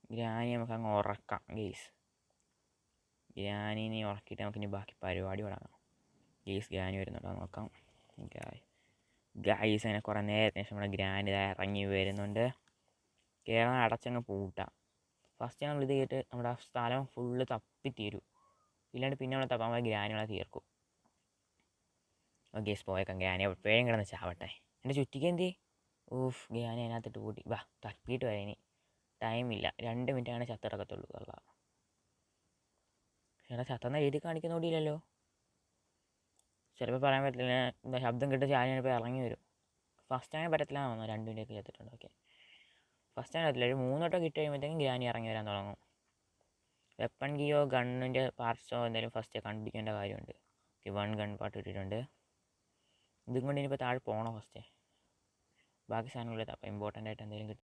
Granny നമുക്ക് അങ്ങ് ഉറക്കാം guys. ഗ്രാനിനെ ഉറക്കിയിട്ട് നമുക്കിനി ബാക്കി പരിപാടി തുടങ്ങാം ഗെയ്സ്. ഗ്രാനി വരുന്നുണ്ടോ നോക്കാം. ഗൈസ് അങ്ങനെ കുറേ നേരത്തിന് ശേഷം നമ്മുടെ ഗ്രാനി ഇറങ്ങി വരുന്നുണ്ട്. കേരളം അടച്ചങ്ങ് പൂട്ടാം. ഫസ്റ്റ് ഞങ്ങൾ ഇത് ചെയ്തിട്ട് നമ്മുടെ സ്ഥലം ഫുള്ള് തപ്പിത്തീരും. ഇല്ലാണ്ട് പിന്നെ നമ്മൾ തപ്പാൻ ഗ്രാനികളെ തീർക്കും. ഓക്കെ പോയേക്കാം. ഗ്രാനി എപ്പോഴും കിടന്ന് ചാവട്ടെ. എൻ്റെ ചുറ്റിക്ക് എന്തി ഊഫ് ഗ്രാനി അതിനകത്തിട്ട് കൂട്ടി. വാ തപ്പിയിട്ട് വരാം. ഇനി ടൈമില്ല, 2 മിനിറ്റാണ് ചത്തിറക്കത്തുള്ളൂ. കള്ള ചേട്ടാ ചത്തെന്ന എഴുതി കാണിക്കുന്നോടിയില്ലല്ലോ. ചിലപ്പോൾ പറയാൻ പറ്റില്ല. എന്താ ശബ്ദം കിട്ടും ചാനിപ്പോൾ ഇറങ്ങി വരും. ഫസ്റ്റ് അങ്ങനെ പറ്റത്തില്ല തോന്നുന്നു. 2 മിനിറ്റൊക്കെ ചത്തിട്ടുണ്ട്. ഓക്കെ ഫസ്റ്റ് അങ്ങനെ പറ്റില്ല. ഒരു 3 വട്ടം കിട്ടി കഴിയുമ്പോഴത്തേക്കും ഗ്രാനി ഇറങ്ങി വരാൻ തുടങ്ങും. വെപ്പൺ കീയോ ഗണ്ണിൻ്റെ പാർട്സോ എന്തെങ്കിലും ഫസ്റ്റ് കണ്ടുപിടിക്കേണ്ട കാര്യമുണ്ട്. ഓക്കെ 1 ഗൺ പാർട്ട് ഇട്ടിട്ടുണ്ട്. ഇതും കൊണ്ട് ഇനിയിപ്പോൾ താഴെ പോകണോ ഫസ്റ്റ്? ബാക്കി സാധനങ്ങളിലെത്താം. അപ്പോൾ ഇമ്പോർട്ടൻ്റ് ആയിട്ട് എന്തെങ്കിലും